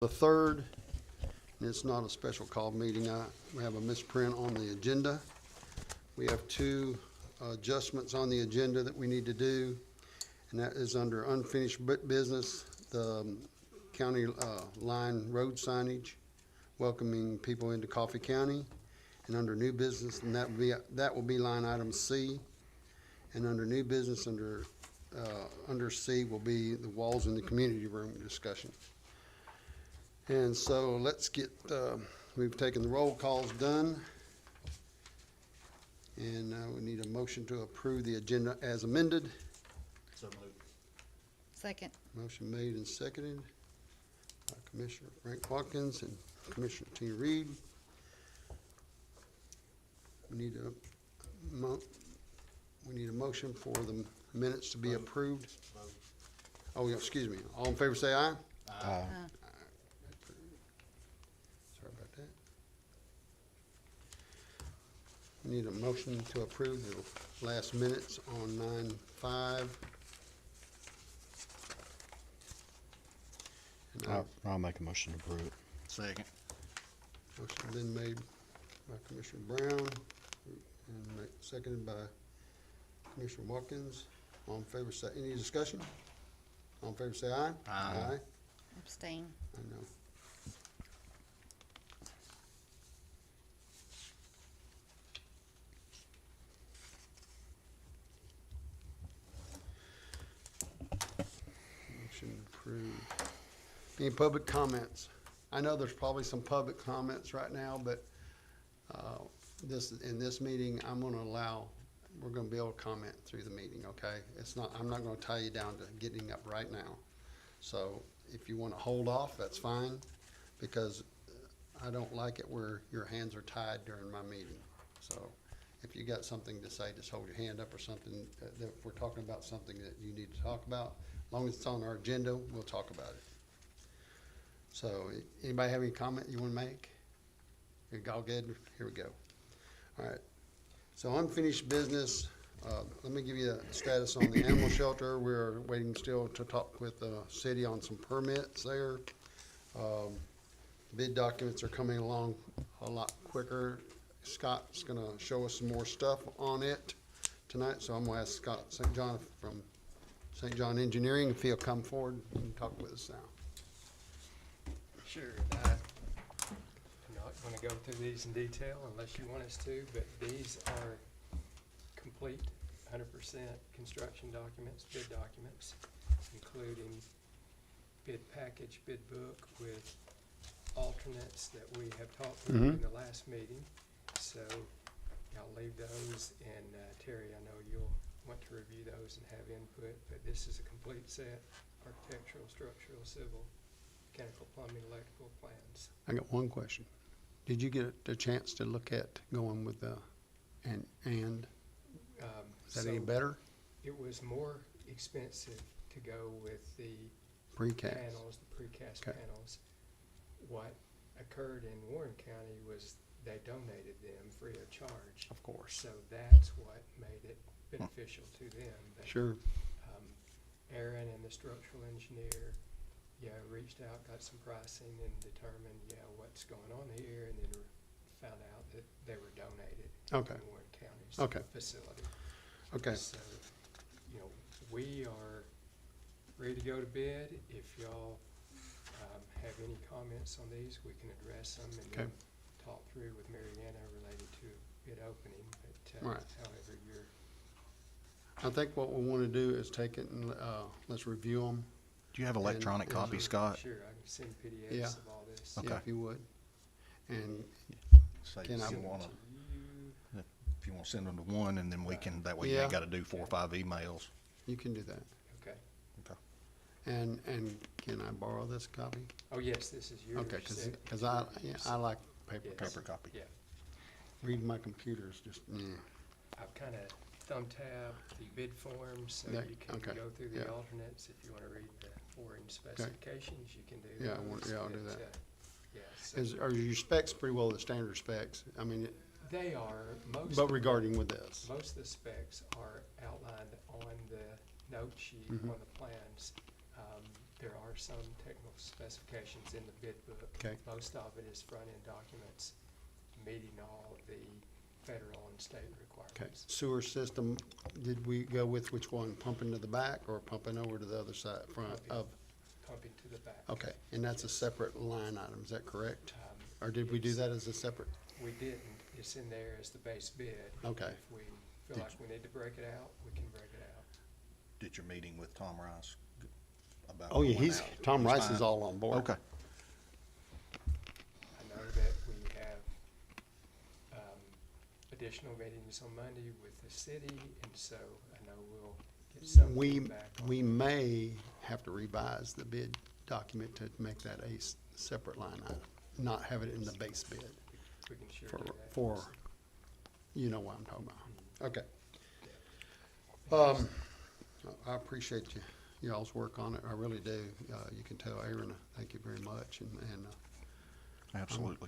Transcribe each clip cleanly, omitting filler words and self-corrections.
The third, and it's not a special call meeting. We have a misprint on the agenda. We have two adjustments on the agenda that we need to do, and that is under unfinished business, the county line road signage, welcoming people into Coffee County, and under new business, and that will be line item C, and under new business, under C will be the walls in the community room discussion. And so let's get, we've taken the roll calls done. And we need a motion to approve the agenda as amended. So moved. Second. Motion made and seconded by Commissioner Frank Watkins and Commissioner Tina Reed. We need a motion for the minutes to be approved. Oh, yeah, excuse me. All in favor say aye. Aye. Sorry about that. We need a motion to approve the last minutes on 9/5. And I'll make a motion to approve it. Second. motion been made by Commissioner Brown and seconded by Commissioner Watkins. All in favor say, any discussion? All in favor say aye. Aye. Abstain. I know. Motion approved. Any public comments? I know there's probably some public comments right now, but in this meeting, we're gonna be able to comment through the meeting, okay? I'm not gonna tie you down to getting up right now. So if you wanna hold off, that's fine, because I don't like it where your hands are tied during my meeting. So if you got something to say, just hold your hand up or something, that if we're talking about something that you need to talk about, as long as it's on our agenda, we'll talk about it. So anybody have any comment you wanna make? You're all good? Here we go. All right. So unfinished business, let me give you a status on the animal shelter. We're waiting still to talk with the city on some permits there. Bid documents are coming along a lot quicker. Scott's gonna show us some more stuff on it tonight, so I'm gonna ask Scott St. John from St. John Engineering if he'll come forward and talk with us now. Sure. I'm not going to go through these in detail unless you want us to, but these are complete 100% construction documents, bid documents, including bid package, bid book with alternates that we have talked through in the last meeting. So I'll leave those, and Terry, I know you'll want to review those and have input, but this is a complete set: architectural, structural, civil, mechanical, plumbing, electrical plans. I got one question. Did you get a chance to look at going with the, and is that any better? It was more expensive to go with the Precast. panels, the precast Okay. panels. What occurred in Warren County was they donated them free of charge. Of course. So that's what made it beneficial to them. But, Sure. Aaron and the structural engineer, reached out, got some pricing, and determined, what's going on here, and then found out that they were donated Okay. to Warren County's Okay. facility. Okay. So, we are ready to go to bid. If y'all have any comments on these, we can address them and then talk through with Mariana related to bid opening. But Right. however you're, I think what we want to do is take it and let's review them. Do you have electronic And- copies, Scott? sure, I can send PDFs Yeah. of all this. Okay. Yeah, if you would. And Say Can I- if you Send wanna, them to you. if you wanna send them to one, and then we can, that way you Yeah. ain't gotta do 4 or 5 emails. you can do that. Okay. Okay. And can I borrow this copy? Oh, yes, this is yours. Okay, set. because I like paper Yes. copy. Paper copy. Yeah. Reading my computer is just, I've kind of thumb tabbed the bid forms, so Yeah, you can okay, go through the yeah. alternates. If you want to read the foreign specifications, you can do Yeah, those. I'll do But, that. so Are your specs pretty well the standard specs? I mean, they are, but regarding with this. most of the specs are outlined on the note sheet Mhm. on the plans. there are some technical specifications in the bid book. Okay. Most of it is front-end documents meeting all the federal and state Okay, requirements. sewer system, did we go with which one, pumping to the back or pumping over to the other side, front of? Pumping to the back. Okay, and that's a separate line item, is that correct? Um, Or did we do it's- that as a separate? We didn't. It's in there as the base bid. Okay. If we feel Did like we need to break it out, we can break it out. Did your meeting with Tom Rice about? Oh, yeah, going out? Tom He's Rice is fine? all on board. Okay. I know that we have additional meetings on Monday with the city, and so I know we'll get some We, feedback on we that. may have to revise the bid document to make that a separate line item, not have it in the base bid We can sure for, do that. you know what I'm talking about. Okay. I appreciate y'all's work on it, I really do. You can tell Aaron, thank you very much, and Absolutely.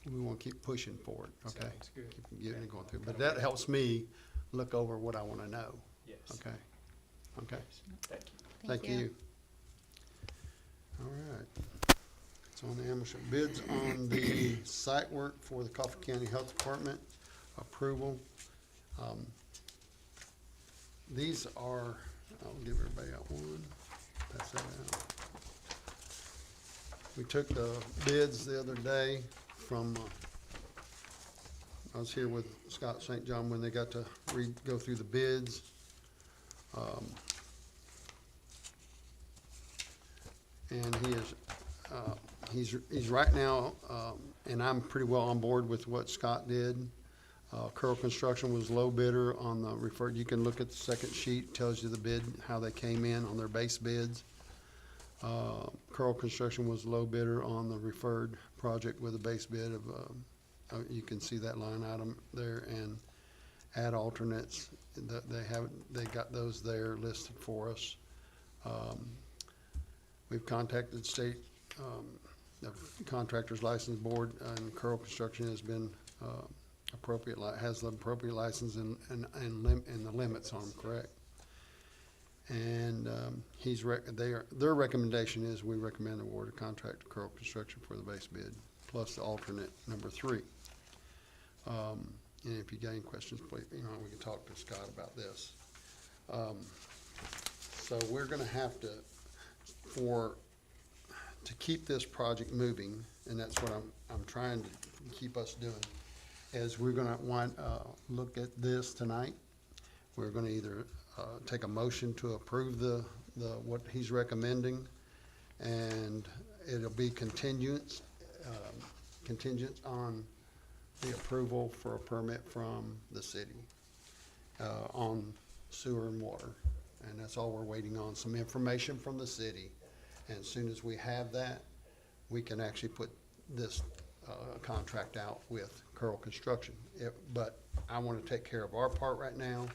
we want to keep pushing forward, okay? Sounds good. Keep getting it going through, but that helps me look over what I want to know, Yes. okay? Okay, Thank you. thank you. All right. It's on the Amherst bids on the site work for the Coffee County Health Department, approval. These are, I'll give everybody out one, pass that out. We took the bids the other day from, I was here with Scott St. John when they got to go through the bids. And he is, he's right now, and I'm pretty well on board with what Scott did. Curl Construction was low bidder on the referred, you can look at the second sheet, tells you the bid, how they came in on their base bids. Curl Construction was low bidder on the referred project with a base bid of, you can see that line item there, and add alternates, they got those there listed for us. We've contacted state, the contractor's license board, and Curl Construction has been, has the appropriate license and the limits on them, correct? And, their recommendation is we recommend award a contract to Curl Construction for the base bid, plus the alternate number 3. And if you got any questions, please, we can talk to Scott about this. So we're gonna have to, to keep this project moving, and that's what I'm trying to keep us doing, is we're gonna look at this tonight. We're gonna either, take a motion to approve what he's recommending, and it'll be contingent on the approval for a permit from the city, on sewer and water. And that's all we're waiting on, some information from the city. And as soon as we have that, we can actually put this, contract out with Curl Construction. But I wanna take care of our part right now.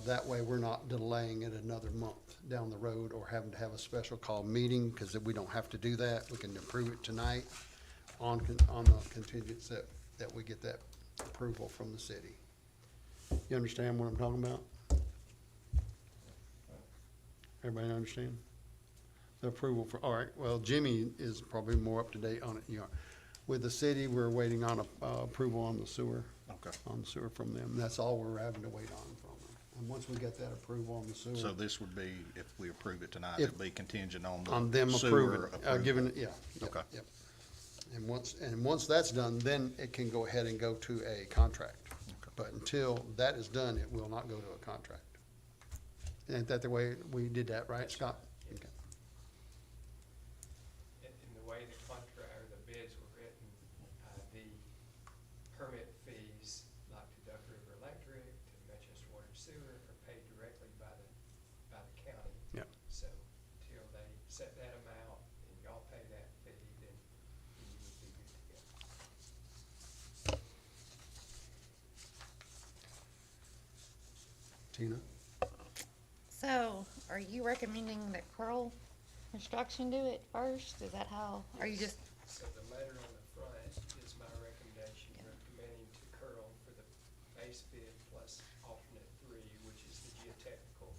That way, we're not delaying it another month down the road or having to have a special call meeting, because we don't have to do that. We can approve it tonight on the contingents that we get that approval from the city. You understand what I'm talking about? Everybody understand? The approval for, all right, well, Jimmy is probably more up to date on it, you are. With the city, we're waiting on approval on the sewer. Okay. On the sewer from them. That's all we're having to wait on from them. And once we get that approval on the sewer. So this would be, if we approve it tonight, If- it'd be contingent on On the them sewer approving, approval. giving it, yeah. Yep, Okay. Yep. And once that's done, then it can go ahead and go to a contract. Okay. But until that is done, it will not go to a contract. Ain't that the way we did that, right, Scott? Okay. In the way the contract, or the bids were written, the permit fees, like to Duck River Electric, to Manchester Water and Sewer, are paid directly by the county. Yep. So till they set that amount and y'all pay that fee, then you would be good to go. Tina? So, are you recommending that Curl Construction do it first? Is that how, are you just, So the letter on the front is my recommendation, recommending to Curl for the base bid plus alternate 3, which is the geotechnical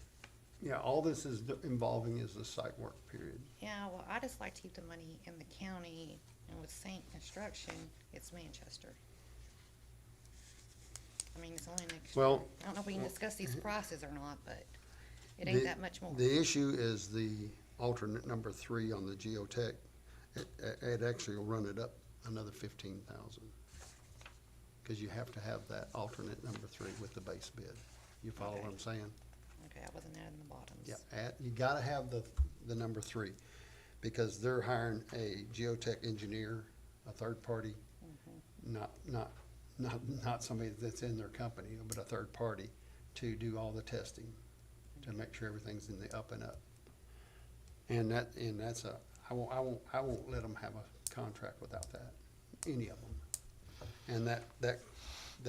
Yeah, all this is involving is the site work period. Yeah, well, I just like to keep the money in the county, and with Saint Construction, it's Manchester. I mean, it's only next. Well, I don't know if we can discuss these prices or not, but it The- ain't that much more. The issue is the alternate number 3 on the geotech. It actually will run it up another 15,000. Cause you have to have that alternate number 3 with the base bid. You follow what Okay. I'm saying? Okay, I wasn't adding the bottoms. Yeah, you gotta have the number 3, because they're hiring a geotech engineer, a third party, not somebody that's in their company, but a third party, to do all the testing, to make sure everything's in the up and up. And that's I won't let them have a contract without that, any of them. And that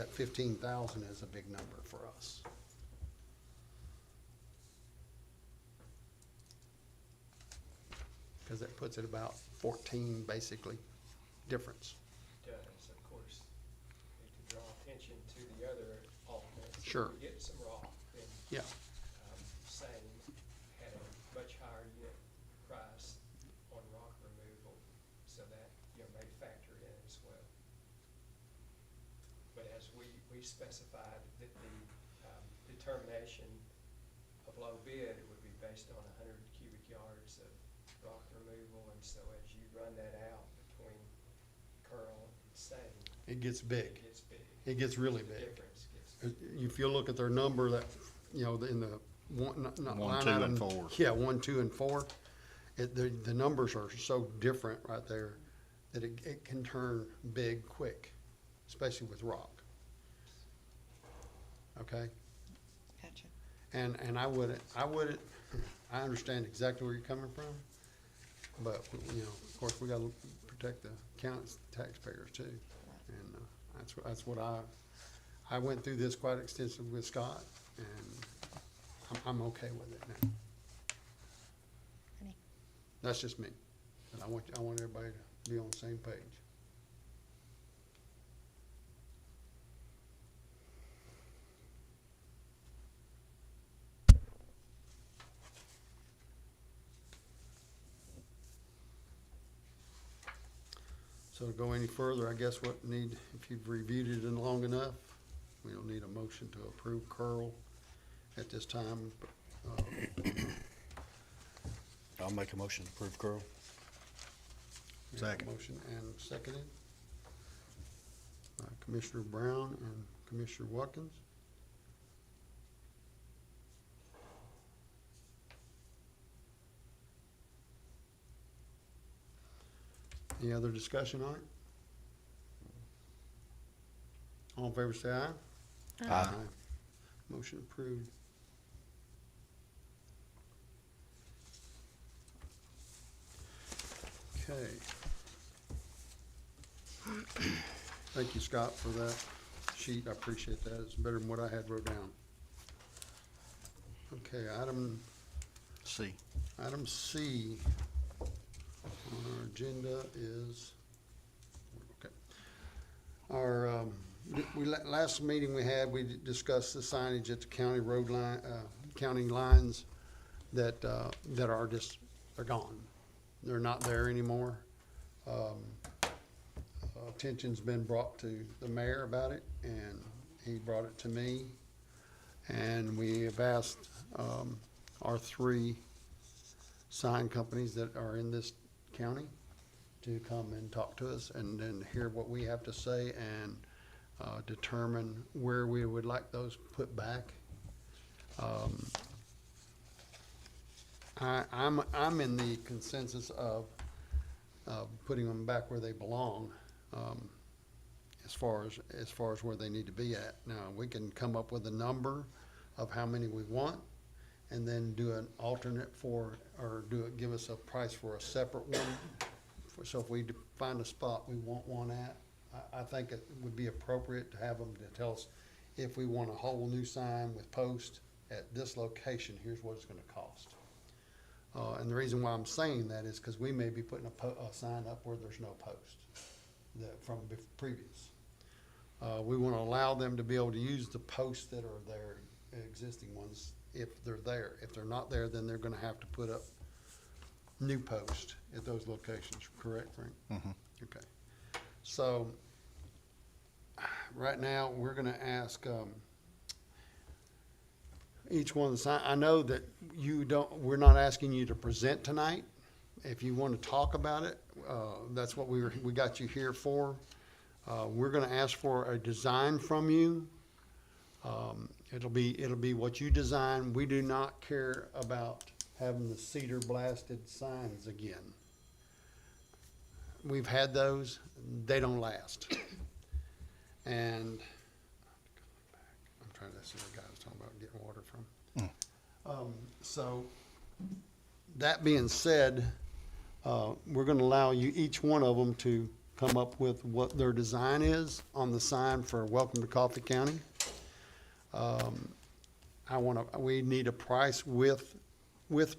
15,000 is a big number for us. Cause that puts it about 14, basically, difference. Does, of course, need to draw attention to the other alternates. Sure. We get some rock, and, Yeah, Same had a much higher unit price on rock removal, so that, may factor in as well. But as we specified that the, determination of low bid, it would be based on 100 cubic yards of rock removal, and so as you run that out between Curl and Stain, it gets big. it gets big. It gets really The big. difference gets If you look at their number that, in the one, not 1, line 2, and item- 4. Yeah, 1, 2, and 4. The numbers are so different right there that it can turn big quick, especially with rock. Okay? Gotcha. And I wouldn't, I understand exactly where you're coming from, but, of course, we gotta protect the county's taxpayers too. And, that's what I went through this quite extensively with Scott, and I'm okay with it now. Honey? That's just me, and I want everybody to be on the same page. So to go any further, I guess if you've reviewed it in long enough, we don't need a motion to approve Curl at this time. I'll make a motion to approve Curl. We have a Second. Motion and seconded by Commissioner Brown and Commissioner Watkins. Any other discussion on it? All in favor, say aye. Aye. Motion approved. Okay. Thank you, Scott, for that sheet. I appreciate that. It's better than what I had wrote down. Okay, item C. C on our agenda is, okay. Our, last meeting we had, we discussed the signage at the county road line, county lines that are just, they're gone. They're not there anymore. Attention's been brought to the mayor about it, and he brought it to me. And we have asked, our 3 sign companies that are in this county to come and talk to us and then hear what we have to say and determine where we would like those put back. I'm in the consensus of putting them back where they belong, as far as where they need to be at. Now, we can come up with a number of how many we want, and then do an alternate give us a price for a separate one. So if we find a spot we want one at, I think it would be appropriate to have them to tell us if we want a whole new sign with post at this location, here's what it's gonna cost. And the reason why I'm saying that is because we may be putting a sign up where there's no post from previous. We want to allow them to be able to use the posts that are there existing ones if they're there. If they're not there, then they're gonna have to put up new posts at those locations, correct, Frank? Mhm. Okay. So, right now, we're gonna ask, each one of the sign, I know that we're not asking you to present tonight. If you want to talk about it, that's what we got you here for. We're gonna ask for a design from you. It'll be what you design. We do not care about having the cedar blasted signs again. We've had those, they don't last. And, I'm trying to see what guy was talking about getting water from. So, that being said, we're gonna allow you, each one of them, to come up with what their design is on the sign for Welcome to Coffee County. We need a price with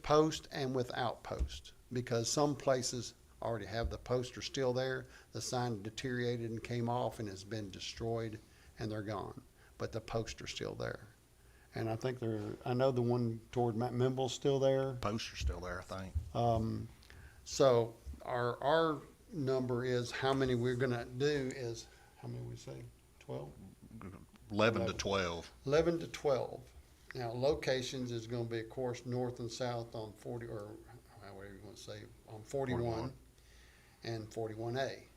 post and without post, because some places already have the poster still there. The sign deteriorated and came off and has been destroyed and they're gone, but the poster's still there. And I think I know the one toward Matt Mimble's still there. Poster's still there, I think. So our number is, how many we're gonna do is, how many we say, 12? 11 to 12. 11 to 12. Now, locations is gonna be, of course, north and south on 40, or whatever you wanna say, on 41 and 41A,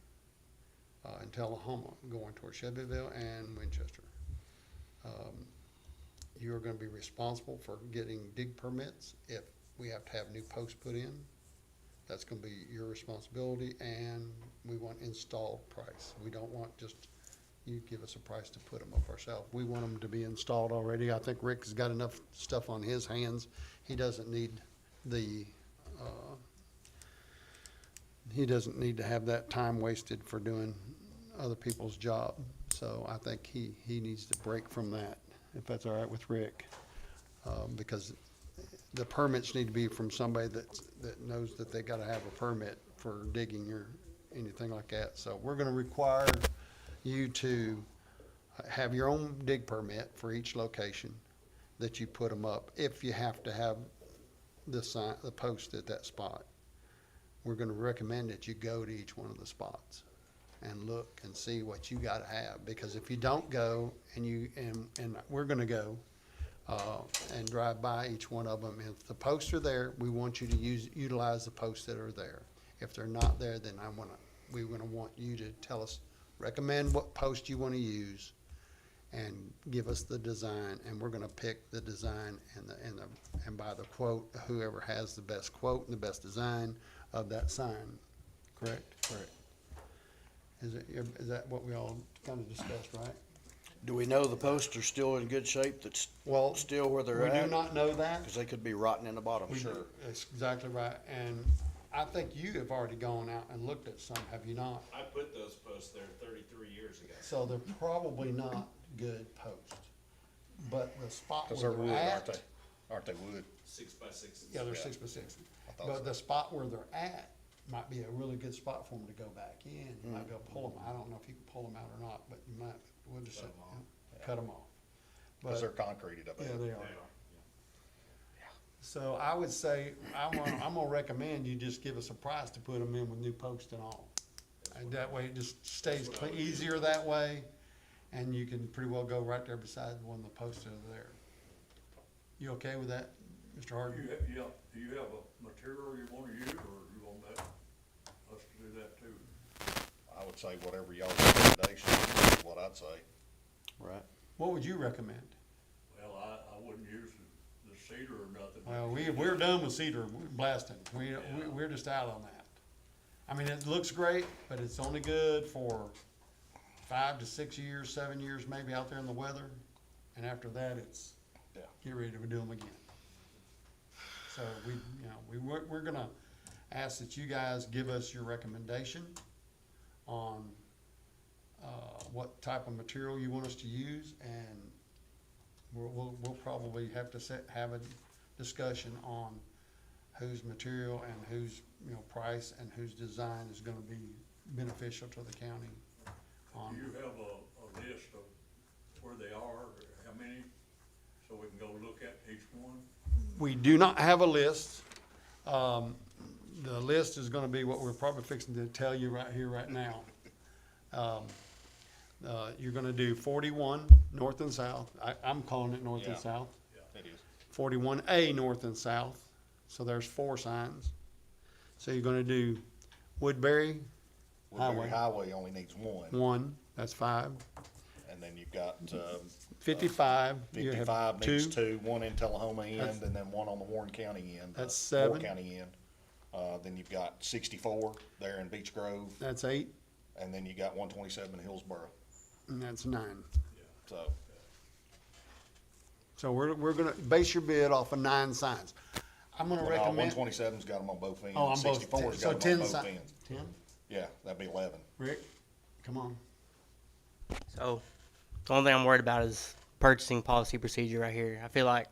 in Tullahoma, going toward Shelbyville and Winchester. You're gonna be responsible for getting dig permits if we have to have new posts put in. That's gonna be your responsibility, and we want installed price. We don't want just you give us a price to put them up ourselves. We want them to be installed already. I think Rick's got enough stuff on his hands. He doesn't need to have that time wasted for doing other people's job. So I think he needs to break from that, if that's all right with Rick. Because the permits need to be from somebody that knows that they gotta have a permit for digging or anything like that. So we're gonna require you to have your own dig permit for each location that you put them up, if you have to have the post at that spot. We're gonna recommend that you go to each one of the spots and look and see what you gotta have, because if you don't go and we're gonna go, and drive by each one of them, if the posts are there, we want you to utilize the posts that are there. If they're not there, then we're gonna want you to tell us, recommend what post you wanna use and give us the design, and we're gonna pick the design and by the quote, whoever has the best quote and the best design of that sign, correct? Correct. Is that what we all kinda discussed, right? Do we know the posts are still in good shape, that's Well, still where they're we do at? not know that. Because they could be rotting in the bottom. That's exactly right, and I think you have already gone out and looked at some, have you not? I put those posts there 33 years ago. So they're probably not good posts, but the spot Because where they're they're wood, aren't at, they? Aren't they wood? 6x6. yeah, they're Yeah. 6x6. I thought But so. the spot where they're at might be a really good spot for them to go back in. You might be able to pull them, I don't know if you can pull them out or not, but you might, we'll just cut them off. Because they're But, concreted up yeah, there. they They are. are. So I would say, I'm gonna recommend you just give us a price to put them in with new posts and all. And that way it just stays That's what I would do. easier that way, and you can pretty well go right there beside one of the posts that are there. You okay with that, Mr. Harden? Do you have a material you wanna use, or you want that, us to do that too? I would say whatever y'all's recommendation is what I'd say. Right. What would you recommend? Well, I wouldn't use the cedar or nothing. Well, we're done with cedar blasting. We're just out on that. I mean, it looks great, but it's only good for 5 to 6 years, 7 years, maybe out there in the weather. And after that, it's, Yeah. get ready to do them again. So we're gonna ask that you guys give us your recommendation on, what type of material you want us to use, and we'll probably have to have a discussion on whose material and whose, price and whose design is gonna be beneficial to the county. Do you have a list of where they are, how many, so we can go look at each one? We do not have a list. The list is gonna be what we're probably fixing to tell you right here, right now. You're gonna do 41 north and south. I'm calling it north and Yeah. south. It is. 41A north and south. So there's 4 signs. So you're gonna do Woodbury, Woodbury Highway. Highway only needs one, 1, that's 5. and then you've got, 55, you have 55 needs 2. 2, one in Tullahoma That's- end, and then one on the Warren County end. That's Moore 7. County end. Then you've got 64 there in Beech Grove, That's 8, and then you got 127 in Hillsborough, and that's 9. so. So we're gonna base your bid off of 9 signs. I'm gonna One recommend. 27's got them on both ends. Oh, on both, 64's so got 10 them on both signs. ends. 10? Yeah, that'd be 11. Rick, come on. So, the only thing I'm worried about is purchasing policy procedure right here. I feel like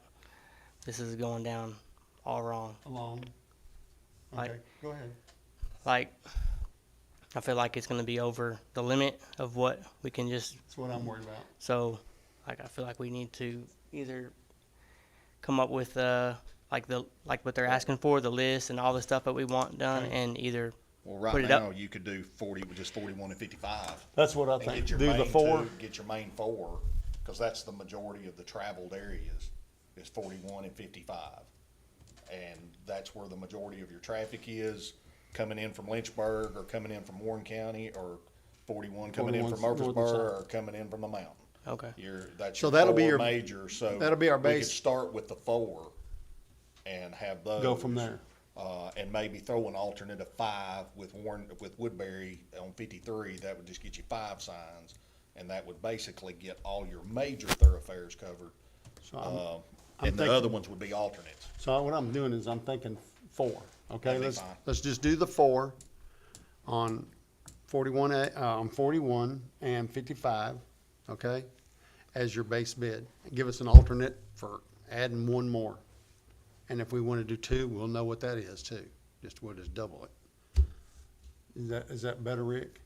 this is going down all wrong. Along. Like- Okay, go ahead. Like, I feel like it's going to be over the limit of what we can just. That's what I'm worried about. So, like, I feel like we need to either come up with like what they're asking for, the list and all the stuff that we want done, Okay. and either Well, right Put it up. now, you could do 40, just 41 and 55. That's what I And think. get your Do the main 4. Get your main 4, because that's the majority of the traveled areas, is 41 and 55. And that's where the majority of your traffic is, coming in from Lynchburg, or coming in from Warren County, or 41 coming in from 41's north and Murfreesboro, south. or coming in from the mountain. okay. That's So your that'll be 4 your- major, so. that'll be our We base. could start with the 4 and have those. Go from there. And maybe throw an alternate of 5 with Woodbury on 53, that would just get you 5 signs. And that would basically get all your major thoroughfares covered. So I'm And the thinking- other ones would be alternates. So what I'm doing is I'm thinking 4, okay? That'd be Let's, fine. let's just do the 4 on 41 and 55, okay? As your base bid. Give us an alternate for adding 1 more. And if we wanna do 2, we'll know what that is too. We'll just double it. Is that better, Rick?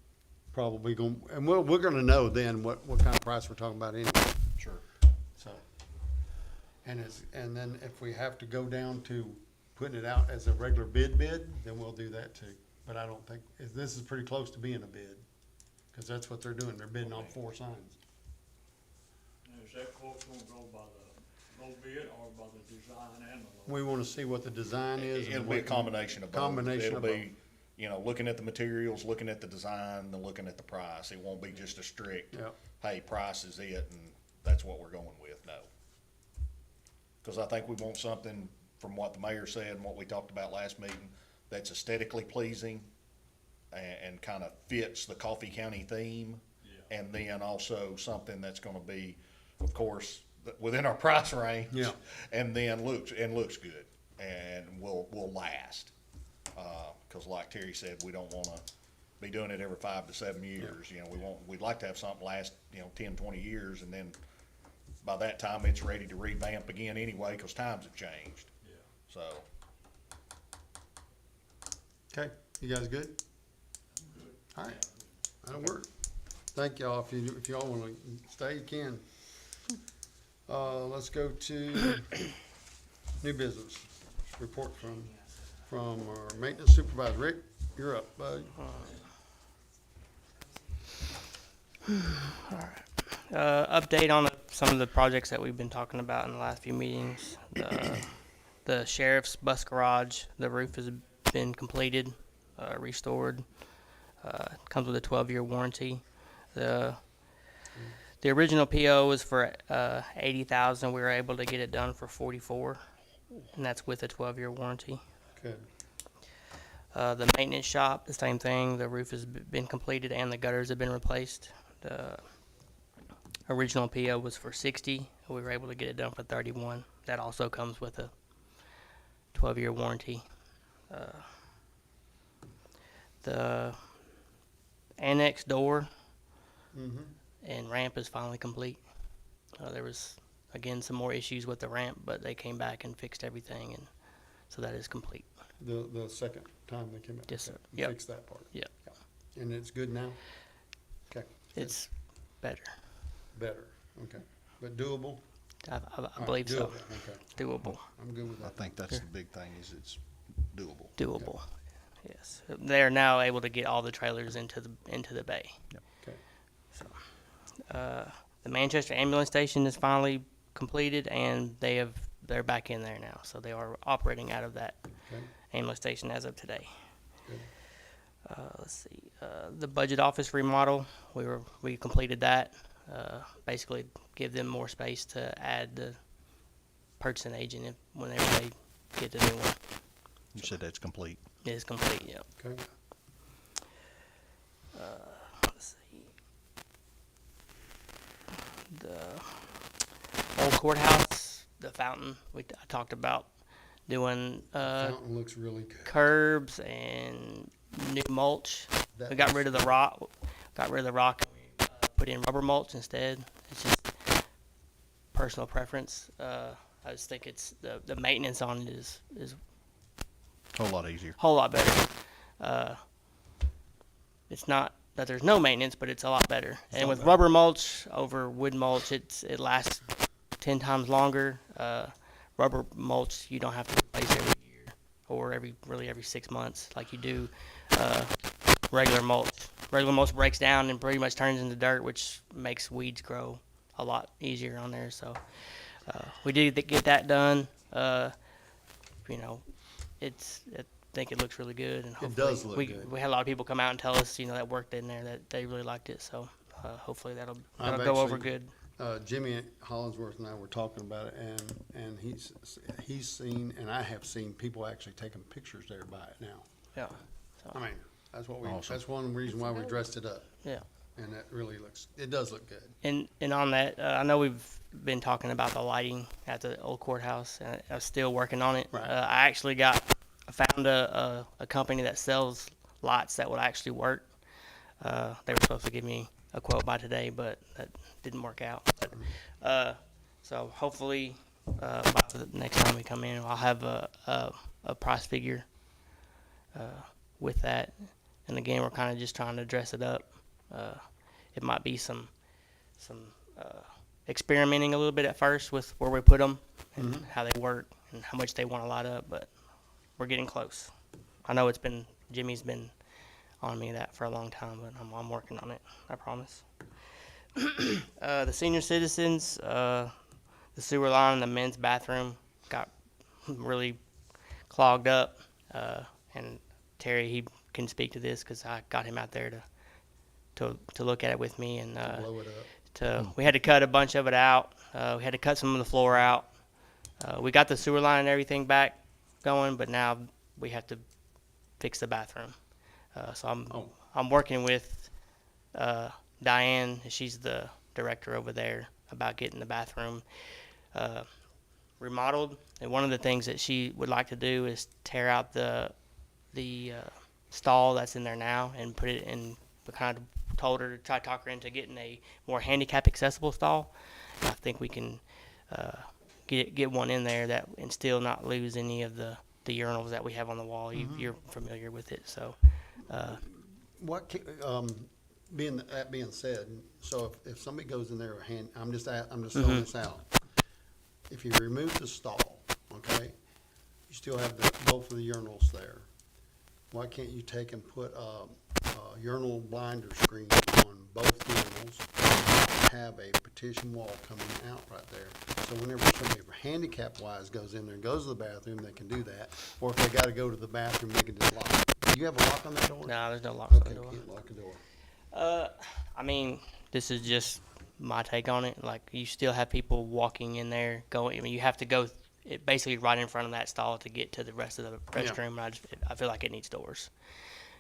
Probably and we're gonna know then what kind of price we're talking about anyway. Sure. So, and then if we have to go down to putting it out as a regular bid, then we'll do that too. But I don't think, this is pretty close to being a bid, cause that's what they're doing, they're bidding on 4 signs. And is that quote gonna go by the low bid or by the design and the low? We wanna see what the design is. and It'll be a what- combination of both. Combination It'll of be, looking at the materials, looking at the design, and looking at the price. It won't be just a strict, Yep. hey, price is it, and that's what we're going with, no. Cause I think we want something, from what the mayor said and what we talked about last meeting, that's aesthetically pleasing and kinda fits the Coffee County theme. Yeah. And then also something that's gonna be, of course, within our price range. Yeah. And then looks good and will last. Cause like Terry said, we don't wanna be doing it every 5 to 7 years. We'd like to have something last, 10, 20 years, and then by that time, it's ready to revamp again anyway, cause times have changed. Yeah. So, Okay, you guys good? All right, that'll work. Thank y'all. If y'all wanna stay, you can. Let's go to new business. Report from our maintenance supervisor. Rick, you're up, bud. Update on some of the projects that we've been talking about in the last few meetings. The sheriff's bus garage, the roof has been completed, restored. Comes with a 12-year warranty. The original PO was for $80,000. We were able to get it done for $44,000, and that's with a 12-year warranty. Good. The maintenance shop, the same thing. The roof has been completed and the gutters have been replaced. The original PO was for $60,000. We were able to get it done for $31,000. That also comes with a 12-year warranty. The annex door Mm-hmm. and ramp is finally complete. There was, again, some more issues with the ramp, but they came back and fixed everything, and so that is complete. The second time they came out. Yes, sir. Okay, Yep. fixed that part. Yep. Yeah. And it's good now? Okay. It's better. Better, okay. But doable? I believe so. Doable, okay. Doable. I'm good with I that. think that's the big thing, is it's doable. Doable. Yes. They are now able to get all the trailers into the bay. Okay. The Manchester ambulance station is finally completed, and they're back in there now, so they are operating out of that Okay. ambulance station as of today. Good. Let's see, the budget office remodel, we completed that. Basically give them more space to add the purchasing agent whenever they get the new one. You said that's complete. It is complete, yep. Okay. Let's see. The old courthouse, the fountain, I talked about doing, Fountain looks really good. curbs and new mulch. That We got looks rid of the rock. Got rid of the rock. And we put in rubber mulch instead. It's just personal preference. I just think it's the maintenance on it is Whole lot easier. a whole lot better. It's not that there's no maintenance, but it's a lot better. And with rubber mulch over wood mulch, it lasts 10 times longer. Rubber mulch you don't have to replace every year or every 6 months like you do regular mulch. Regular mulch breaks down and pretty much turns into dirt, which makes weeds grow a lot easier on there. So we did get that done. You know, I think it looks really good, and hopefully does look good. we had a lot of people come out and tell us, that worked in there, that they really liked it. So hopefully that'll I've go over actually- good. Jimmy Hollinsworth and I were talking about it, and he's seen, and I have seen people actually taking pictures there by it now. Yeah. I mean, that's what Awesome. that's one reason why we dressed it up. Yeah. And it does look good. And on that, I know we've been talking about the lighting at the old courthouse, and I'm still working on it. Right. I actually found a company that sells lights that would actually work. They were supposed to give me a quote by today, but that didn't work out. But, so hopefully by the next time we come in, I'll have a price figure with that. And again, we're kind of just trying to dress it up. It might be some experimenting a little bit at first with where we put them and how they work and how much they want to light up, but we're getting close. I know Jimmy's been on me that for a long time, but I'm working on it. I promise. The senior citizens, the sewer line in the men's bathroom got really clogged up, and Terry, he can speak to this because I got him out there to look at it with me, and Blow it up. we had to cut a bunch of it out. We had to cut some of the floor out. We got the sewer line and everything back going, but now we have to fix the bathroom. So I'm working with Diane. She's the director over there about getting the bathroom remodeled. And one of the things that she would like to do is tear out the stall that's in there now and put it in. We kind of told her to try to talk her into getting a more handicap accessible stall. And I think we can get one in there that and still not lose any of the urinals that we have on the wall. You're familiar with it, so. That being said, so if somebody goes in there, I'm just throwing this out. If you remove the stall, okay, you still have both of the urinals there. Why can't you take and put a urinal blinder screen on both urinals, have a partition wall coming out right there? So whenever somebody handicap-wise goes in there and goes to the bathroom, they can do that. Or if they gotta go to the bathroom, they can just lock it. Do you have a lock on that door? No, there's no locks on Okay, the door. can't lock the door. I mean, this is just my take on it. Like, you still have people walking in there, you have to go basically right in front of that stall to get to the rest of the restroom. And I feel like it needs doors.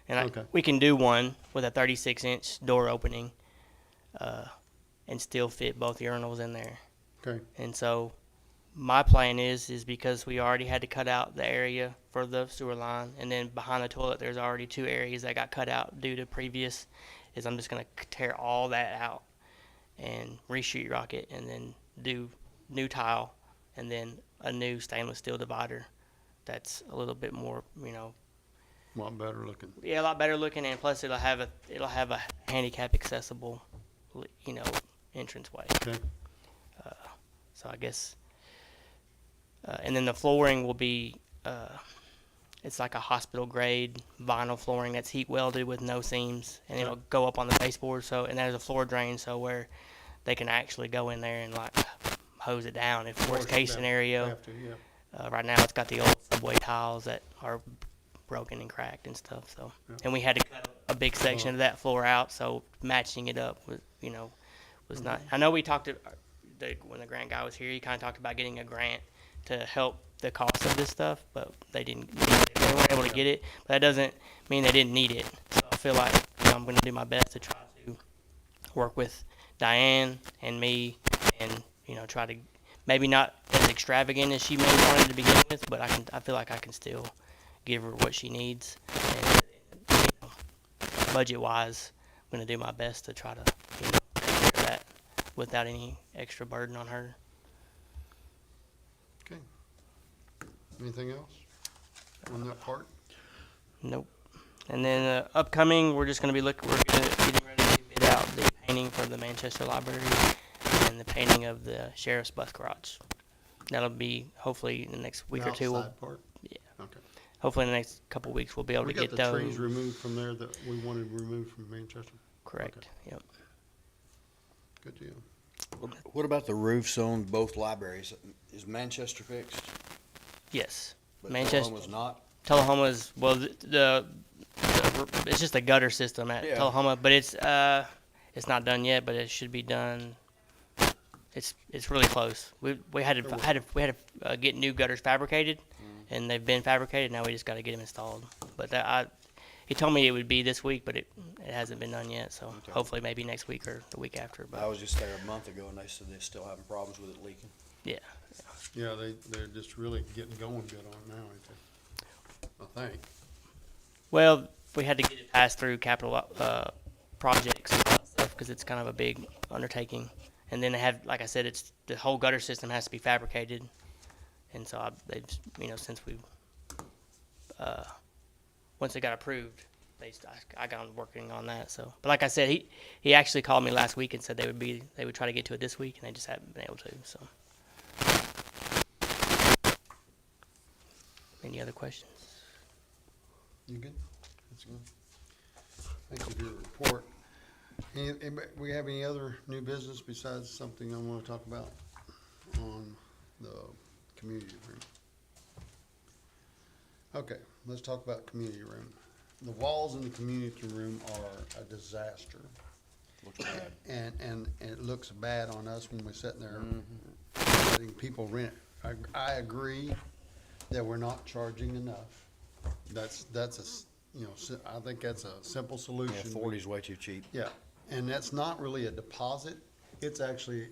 And Okay. we can do one with a 36-inch door opening and still fit both urinals in there. Okay, And so my plan is because we already had to cut out the area for the sewer line, and then behind the toilet there's already 2 areas that got cut out due to previous, is I'm just going to tear all that out and re-sheet rock it and then do new tile and then a new stainless steel divider that's a little bit more, a lot better looking. a lot better looking, and plus it'll have a handicap accessible, entranceway. Okay, So I guess, and then the flooring will be, it's like a hospital grade vinyl flooring that's heat welded with no seams, and it'll go up on the baseboard. So, and there's a floor drain, so where they can actually go in there and like hose it down if worst case scenario. Have to, yeah. Right now, it's got the old subway tiles that are broken and cracked and stuff. So, and we had to cut a big section of that floor out, so matching it up was, was not. I know we talked to when the grant guy was here. He kind of talked about getting a grant to help the cost of this stuff, but they didn't. They weren't able to get it. But that doesn't mean they didn't need it. So I feel like I'm going to do my best to try to work with Diane and me, and try to maybe not as extravagant as she may have wanted to begin with, but I feel like I can still give her what she needs. And budget wise, I'm going to do my best to try to take care of that without any extra burden on her. Okay. Anything else on that part? Nope. And then upcoming, we're just going to be getting ready to bid out the painting for the Manchester Library and the painting of the Sheriff's Bus Garage. That'll be hopefully in the next week The or two. outside part? Yeah. Okay. Hopefully in the next couple of weeks we'll be able We to got get the those. trees removed from there that we wanted removed from Manchester? Correct. Okay. Yep. Good deal. What about the roofs on both libraries? Is Manchester fixed? Yes. But Manchester. was not? Tullahoma's it's just a gutter system at Yeah. Tullahoma, but it's not done yet, but it should be done. It's really close. We had to get new gutters fabricated, and they've been fabricated. Now we just got to get them installed. But he told me it would be this week, but it hasn't been done yet. So Okay. hopefully maybe next week or the week after. But I was just there a month ago and they said they're still having problems with it leaking. yeah. Yeah, they're just really getting going good on it now, ain't they? I think. Well, we had to get it passed through capital projects and stuff because it's kind of a big undertaking. And then they have, like I said, the whole gutter system has to be fabricated. And so they've, since we, once it got approved, I got on working on that. So, but like I said, he actually called me last week and said they would try to get to it this week, and they just haven't been able to. So, any other questions? You good? That's good. Thank you for your report. We have any other new business besides something I want to talk about on the community room? Okay, let's talk about community room. The walls in the community room are a disaster. Looks bad. And it looks bad on us when we're sitting there letting people rent. I agree that we're not charging enough. That's I think that's a simple solution. Yeah, 40's way too cheap. Yeah, and that's not really a deposit. It's actually,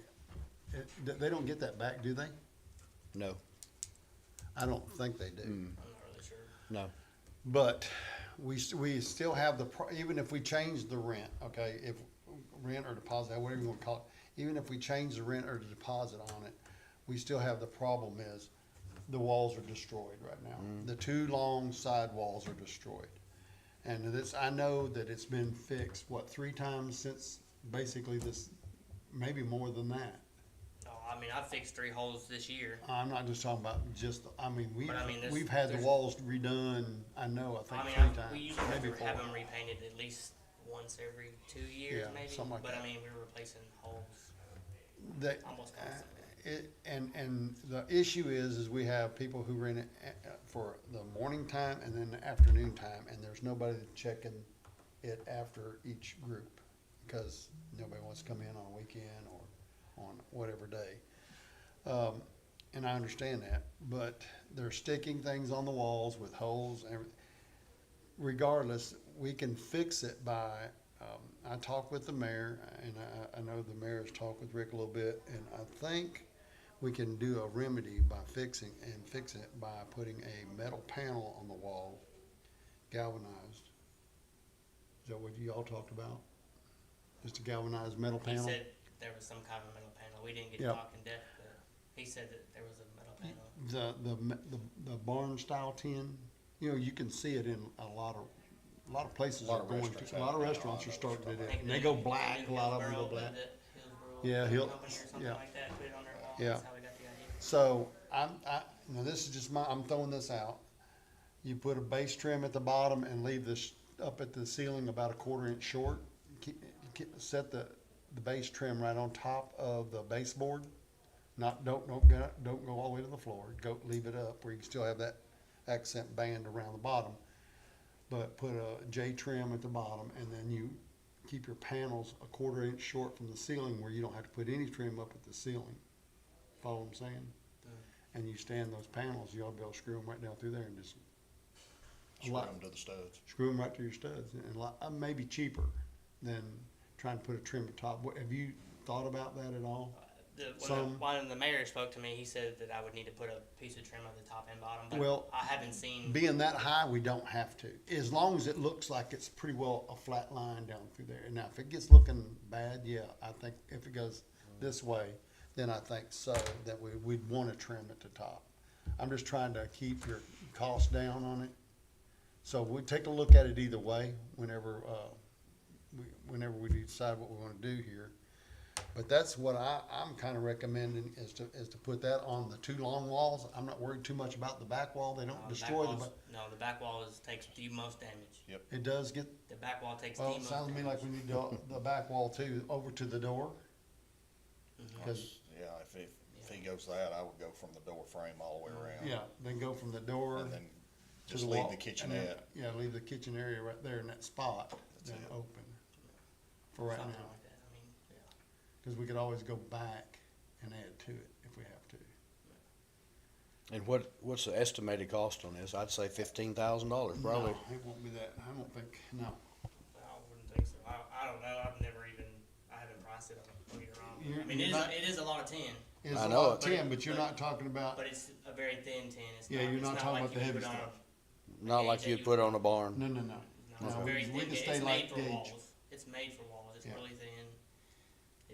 they don't get that back, do they? No, I don't think they do. I'm not really sure. no. But we still have even if we change the rent, okay, if rent or deposit, whatever you want to call it, even if we change the rent or the deposit on it, we still have the problem is the walls are destroyed right now. The two long side walls are destroyed. And I know that it's been fixed, 3 times since basically this, maybe more than that. No, I mean, I fixed 3 holes this year. I'm not just talking about But I mean, we've had the there's- walls redone, I think I mean, 3 we times, usually have maybe to 4. have them repainted at least once every 2 years, Yeah, maybe. something like but that. I mean, we're replacing holes They- almost constantly. And the issue is we have people who rent it for the morning time and then the afternoon time, and there's nobody checking it after each group because nobody wants to come in on a weekend or on whatever day. And I understand that, but they're sticking things on the walls with holes and everything. Regardless, we can fix it by, I talked with the mayor, and I know the mayor has talked with Rick a little bit, and I think we can do a remedy by fixing it by putting a metal panel on the wall, galvanized. Is that what you all talked about? Just a galvanized metal He panel? said there was some kind of metal panel. We didn't get Yep. to talk in depth, but he said that there was a metal panel. The barn style tin, you can see it in a lot of places A lot are of going restaurants to, a lot of have it. restaurants are starting to do I it. think And they go black, a lot of them go Hillsborough black. did it, Hillsborough Yeah, Company or something yeah. like that, put it on their wall. Yeah. That's how we got the idea. So now this is just I'm throwing this out. You put a base trim at the bottom and leave this up at the ceiling about a 1/4 inch short. Set the base trim right on top of the baseboard. Don't go all the way to the floor. Leave it up where you can still have that accent band around the bottom. But put a J trim at the bottom, and then you keep your panels a 1/4 inch short from the ceiling where you don't have to put any trim up at the ceiling. Follow what I'm saying? And you stand those panels, you ought to be able to screw them right down through there and just Screw them to the studs. screw them right to your studs. And maybe cheaper than trying to put a trim at top. Have you thought about that at all? When the mayor spoke to me, he said that I would need to put a piece of trim at the top and bottom, but Well, I haven't seen. Being that high, we don't have to. As long as it looks like it's pretty well a flat line down through there. Now, if it gets looking bad, yeah, I think if it goes this way, then I think so, that we'd want to trim at the top. I'm just trying to keep your costs down on it. So we'll take a look at it either way whenever we decide what we want to do here. But that's what I'm kind of recommending is to put that on the 2 long walls. I'm not worried too much about the back wall. They don't destroy the back wall takes the most damage. Yep. it does get, The back wall takes well, the it most sounds to me damage. like we need the back wall too, over to the door. Because, Yeah, if he goes that, I would go from the door frame all the way around. yeah, then go from the door And then to just the leave wall, the and then- kitchenette. Yeah, leave the kitchen area right there in that spot, then it. open for right Something now. like that. I mean, yeah. Because we could always go back and add to it if we have to. And what's the estimated cost on this? I'd say $15,000 probably. No, it won't be that, I don't think, no. I wouldn't think so. I don't know. I haven't priced it. Don't get me wrong. You're- I mean, you're not- it is a lot of tin, It's I a know lot of it. tin, but you're But- not talking about, but it's a very thin tin. It's Yeah, you're it's not talking like about the you heavy put on a- stuff. Not like you'd put on a barn. no. No, No, it's we- very we thin. can It's stay made like for gauge. walls. It's made for walls. It's Yeah. really thin.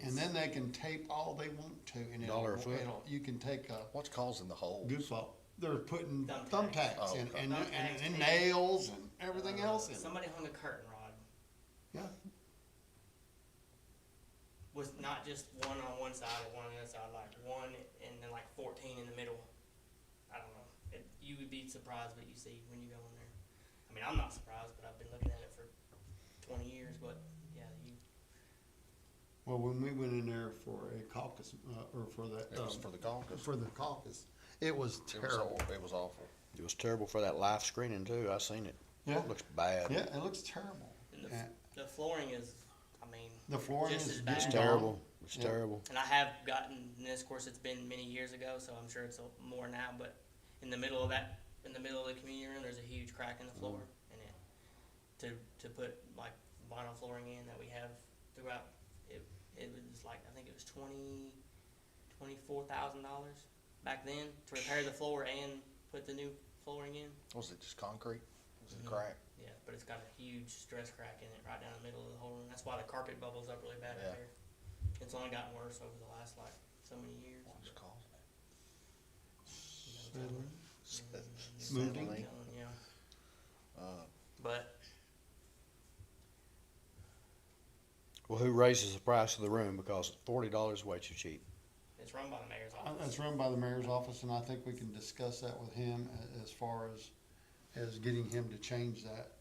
And then they can tape all they want to, and $1 a foot. you can take a What's causing the hole? goof off. They're putting Thumbtacks. thumbtacks Oh, and, okay. and, Thumbtacks, and tape. nails and everything else in it. Somebody hung a curtain rod Yeah, with not just one on one side and one on the other side, like one and then like 14 in the middle. I don't know. You would be surprised what you see when you go in there. I mean, I'm not surprised, but I've been looking at it for 20 years. But yeah, well, when we went in there for a caucus, or for that, It was for the caucus. for the caucus, it was It was terrible. awful. It was awful. It was terrible for that live screening too. I seen it. Yeah. It looks bad. Yeah, it looks terrible. and And the flooring is, I mean, the flooring just is as getting bad. It's gone. terrible. It's Yeah. terrible. and I have gotten this. Of course, it's been many years ago, so I'm sure it's more now. But in the middle of the community room, there's a huge crack in the floor, and to put like vinyl flooring in that we have throughout, it was like I think it was $24,000 back then to repair the floor and put the new flooring in. Was it just concrete? Was it Mhm. crack? Yeah, but it's got a huge stress crack in it right down the middle of the whole room. That's why the carpet bubbles up really bad Yeah. up there. It's only gotten worse over the last like so many years. What's causing Settling. it? Moving. Yeah. Uh, But Well, who raises the price of the room? Because $40 is way too cheap. it's run by the mayor's office. It's run by the mayor's office, and I think we can discuss that with him as far as getting him to change that.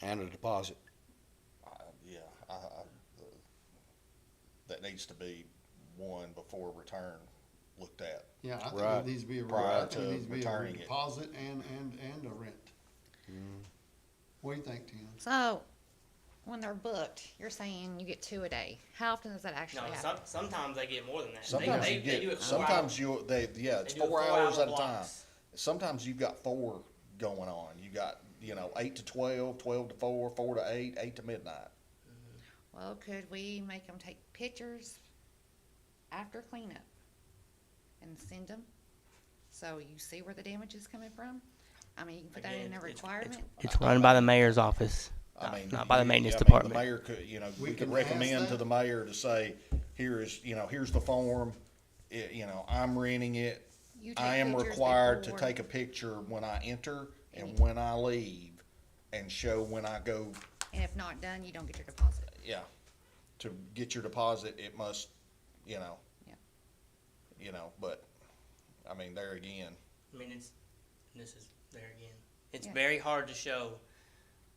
And a deposit. yeah, that needs to be one before return looked at. Yeah, I think Right. it needs to be a, Prior I think it to needs to be a returning it. deposit and a rent. What do you think, Tina? So, when they're booked, you're saying you get 2 a day. How often does that actually No, happen? sometimes they get more than that. Sometimes they, you they do get, it 4 sometimes hours. it's They do it 4 4 hours hour at a time. blocks. Sometimes you've got 4 going on. You got, 8 to 12, 12 to 4, 4 to 8, 8 to midnight. Well, could we make them take pictures after cleanup and send them so you see where the damage is coming from? I mean, you can put that in Again, a requirement. It's run by the mayor's office. I mean, not by the maintenance The department. mayor could, We we could can ask recommend to that. the mayor to say, here's the form. I'm renting it. You I take am pictures required to before- take a picture when I enter and when I leave and show when I go, And if not done, you don't get your deposit. to get your deposit, it must, you know, but, I mean, there again, I mean, this is there again. It's Yeah. very hard to show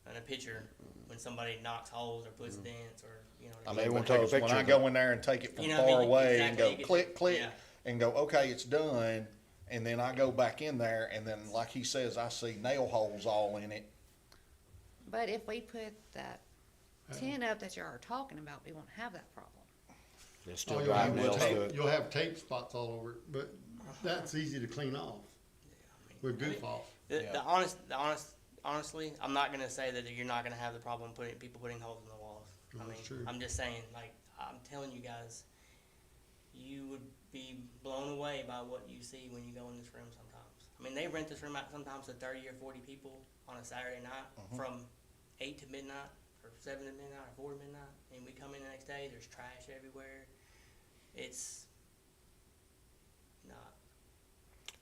in a picture when somebody knocks holes or puts dents or, you know. I They mean, won't take a because when picture I of go in there and take it from You know what I far mean? away and Exactly. go You get click, to- click, yeah. and go, okay, it's done, and then I go back in there, and then, like he says, I see nail holes all in it. But if we put that tin up that you are talking about, we won't have that problem. They'll All still you'll drive have is nails tape- to it. You'll have tape spots all over it, but that's easy to clean off with goof off. The honestly, I'm not gonna say that you're not gonna have the problem people putting holes in the walls. I That's mean, true. I'm just saying, like, I'm telling you guys, you would be blown away by what you see when you go in this room sometimes. I mean, they rent this room out sometimes to 30 or 40 people on a Saturday night from 8 to midnight, or 7 to midnight, or 4 to midnight, and we come in the next day, there's trash everywhere. It's not.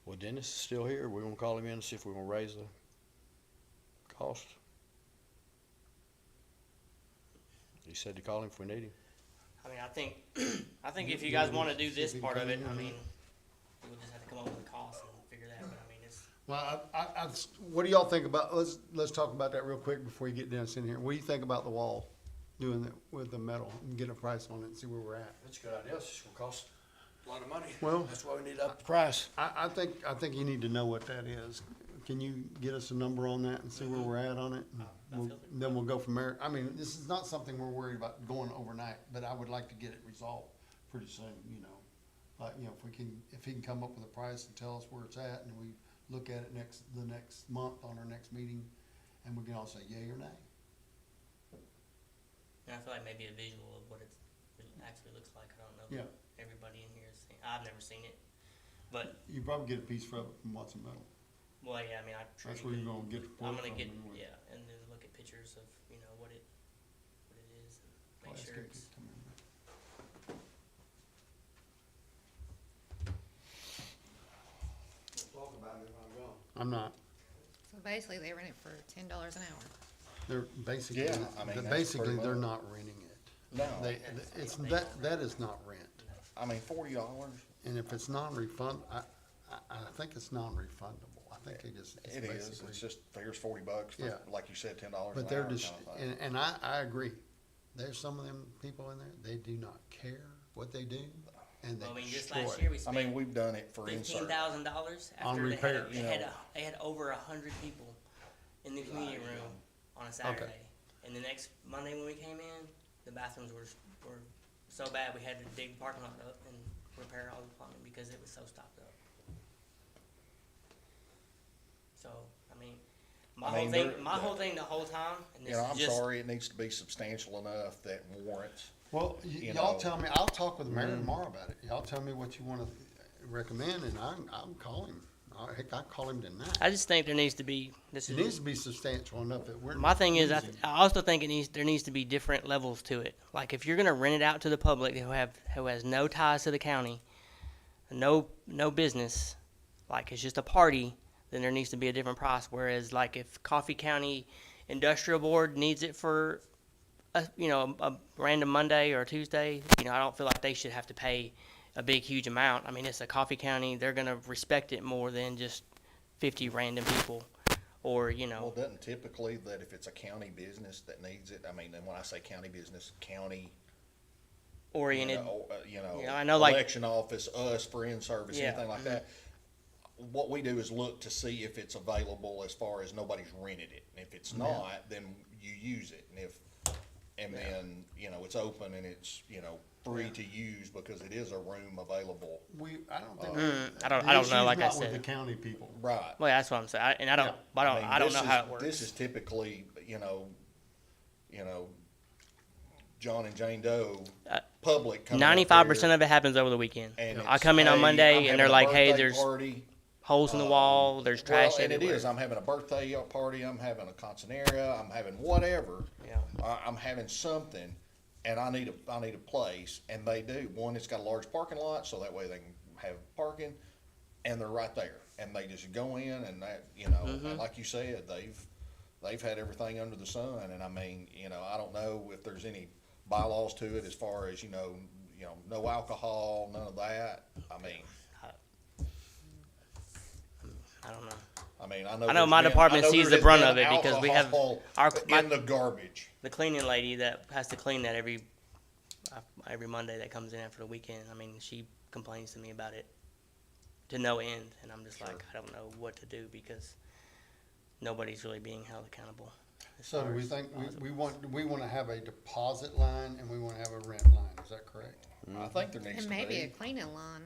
Well, Dennis is still here. We're gonna call him in and see if we're gonna raise the cost. He said to call him if we need him. I mean, I think if you guys want to do this See if he part of it, can, I yeah. mean, we'll just have to come up with a cost and figure that. But I mean, it's Well, what do y'all think about, let's talk about that real quick before you get down in here. What do you think about the wall, doing it with the metal, and get a price on it and see where we're at? That's a good idea. It's just gonna cost a lot of money. Well- That's why we need to up the price. I think you need to know what that is. Can you get us a number on that and see where we're at on it? And then we'll go from there. I mean, this is not something we're worried about going overnight, but I would like to get it resolved pretty soon, you know. You know, if he can come up with a price and tell us where it's at, and we look at it the next month on our next meeting, and we can all say yay or nay. and I feel like maybe a visual of what it actually looks like. I don't know. Yeah. If everybody in here has seen. I've never seen it, but You probably get a piece from it from Watson Metal. well, yeah. I mean, I'm sure That's you where you're could- gonna get the I'm quote gonna from get anyway. and then look at pictures of what it is and make Plastic sure is it's. coming in. Talk about it if I'm gone. I'm not. So basically, they rent it for $10 an hour. They're basically, Yeah, I mean, that's basically, pretty they're much- not renting it. No. It's, that is not rent. I mean, $40. And if it's non-refund, I think it's non-refundable. I think it is. It is. basically- It's just, here's $40 for, Yeah. like you said, $10 an But they're hour just, kind of thing. and I agree. There's some of them people in there, they do not care what they do, and they Well, I mean, just destroy. last year we I spent mean, we've done it for insert. $15,000 On after repairs. they had over 100 people in the community room on a Saturday. And the next Monday when we came in, the bathrooms were so bad we had to dig the parking lot up and repair all the plumbing because it was so stopped up. So I mean, my I mean, whole thing the whole time, and this You know, is I'm just sorry, it needs to be substantial enough that warrants. Well, you y'all know. tell me, I'll talk with the mayor tomorrow about it. Y'all tell me what you wanna recommend, and I'm calling him. Heck, I call him tonight. I just think there needs to be this It is needs to be substantial enough that we're. my thing is losing. I also think there needs to be different levels to it. Like if you're gonna rent it out to the public who has no ties to the county, no business, like it's just a party, then there needs to be a different price. Whereas like if Coffee County Industrial Board needs it for a random Monday or Tuesday, I don't feel like they should have to pay a big huge amount. I mean, it's a Coffee County; they're gonna respect it more than just 50 random people, or Well, doesn't typically that if it's a county business that needs it, I mean, and when I say county business, county, oriented. yeah, I know, like- election office, us for in-service, Yeah, anything like that. What we do is look to see if it's available as far as nobody's rented it. And if it's not, then you use it. And then, it's open and it's, free to use because it is a room available. I don't think. I don't the know, issue's like I not with said. the county people. Right. Well, that's what I'm saying. I don't this know is- how it works. This is typically, John and Jane Doe, public coming up 95% there, of it happens over the weekend. and I it's, come in on "Hey, Monday I'm and having they're a like, "Hey, birthday there's party." holes in the wall. There's trash Well, and it everywhere." is. I'm having a birthday party. I'm having a quinceanera. I'm having whatever. Yeah. I'm having something, and I need a place. And they do. One, it's got a large parking lot, so that way they can have parking, and they're right there. And they just go in, and that and like you said, they've had everything under the sun. And I mean, I don't know if there's any bylaws to it as far as no alcohol, none of that. I mean, mean, I know. I know there's my been- department I know sees there the brunt has of it been because we have alcohol my- in the garbage. the cleaning lady that has to clean that every Monday that comes in after the weekend. I mean, she complains to me about it to no end, and I'm just like, I don't know what to do because nobody's really being held accountable. as So do far we as think, deposit. we want to have a deposit line and we want to have a rent line, is that correct? I think there needs And to maybe a be. cleaning line.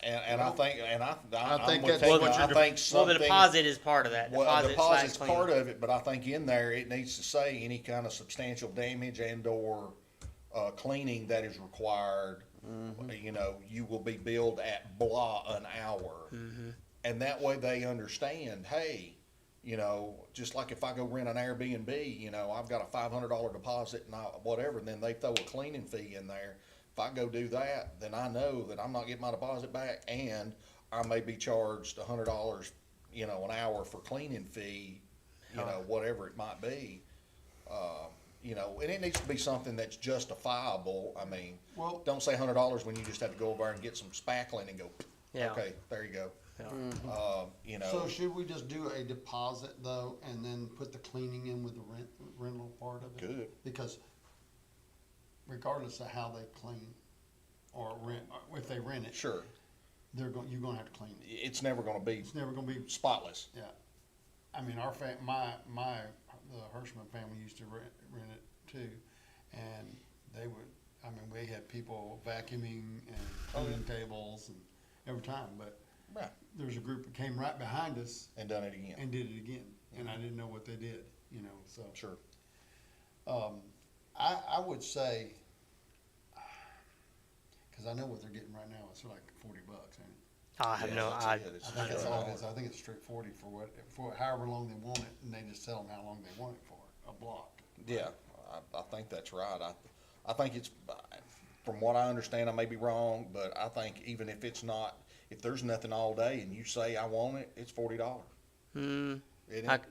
And I think, I'm think with that's you. what I you're think Well, something. the deposit is part of that. Well, Deposit deposit's slash part cleaning. of it, but I think in there, it needs to say any kind of substantial damage and or, cleaning that is required. You know, you will be billed at blah an hour. And that way they understand, hey, you know, just like if I go rent an Airbnb, you know, I've got a $500 deposit and whatever, and then they throw a cleaning fee in there. If I go do that, then I know that I'm not getting my deposit back, and I may be charged $100, you know, an hour for cleaning fee, you know, whatever it might be. You know, and it needs to be something that's justifiable. I mean, Well- don't say $100 when you just have to go over and get some spackling and go, Yeah. okay, there you go. Yeah. You know. So should we just do a deposit though, and then put the cleaning in with the rental part of it? Good. Because regardless of how they clean or rent, or if they rent it, Sure, you're gonna have to clean it. it's never gonna be It's never gonna be, spotless. yeah. I mean, the Hirschman family used to rent it too, and they would, I mean, we had people vacuuming and cleaning tables and every time, but Right. there's a group that came right behind us And done it again. and did it again, and I didn't know what they did, you know, so. Sure. I would say, cause I know what they're getting right now, it's like $40, ain't it? I have Yeah, no. that's I, it. It's I think that's $100. all it is, I think it's straight 40 for however long they want it, and they just tell them how long they want it for, a block. Yeah, I think that's right. I think it's, from what I understand, I may be wrong, but I think even if it's not, if there's nothing all day and you say I want it, it's $40. mm, Isn't I, it?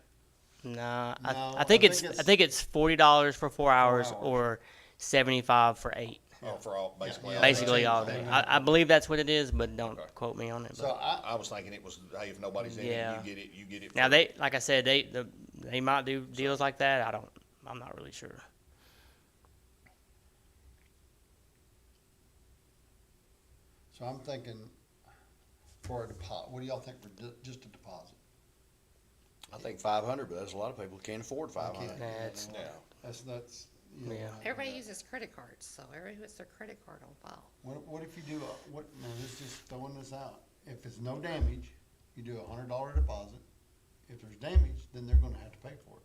nah, No, I think it's I think it's $40 for 4 hours hours. or 75 for 8. Oh, for all, basically. Yeah, Basically same all thing. day. I believe that's what it is, but don't Okay. quote me on it. So But. I was thinking it was, hey, if nobody's in Yeah. it, you get it. Now for- they, like I said, they might do deals like that. I'm not really sure. So I'm thinking for a deposit, what do y'all think for just a deposit? I think 500, but there's a lot of people who can't afford I 500. can't- That's- Yeah. That's, you know. Yeah. Everybody uses credit cards, so everybody puts their credit card on file. What if you do, now this is just throwing this out, if it's no damage, you do $100 deposit. If there's damage, then they're gonna have to pay for it.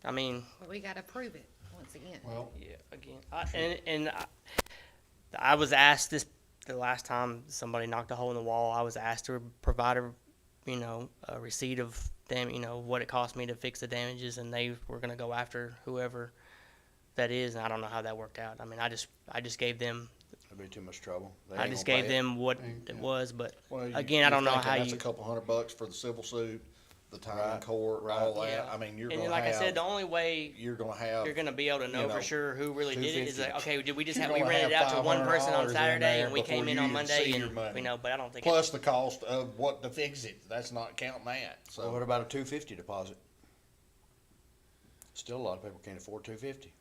I mean, But we gotta prove it, once again. Well, yeah. Again, I was asked this the last time somebody knocked a hole in the wall. I was asked to provide a receipt of what it cost me to fix the damages, and they were gonna go after whoever that is, and I don't know how that worked out. I mean, I just gave them. It'd be too much trouble. They I ain't just gonna gave pay it. them what Ain't- it yeah. was, but Well, again, I don't know how That's you. a couple $100 for the civil suit, the time in Right, court, right. all that. Yeah. I mean, you're And gonna like I said, have, the only way you're gonna have. you're gonna be able to know, you know, for sure who really did it is like, 250. okay, did we just You're have we gonna rented it have out to one person on $500 in Saturday there and we before came in you on even Monday see your and money. but I don't think Plus the cost of what to fix it. That's not counting that. So what So, about a 250 deposit? Still, a lot of people can't afford 250.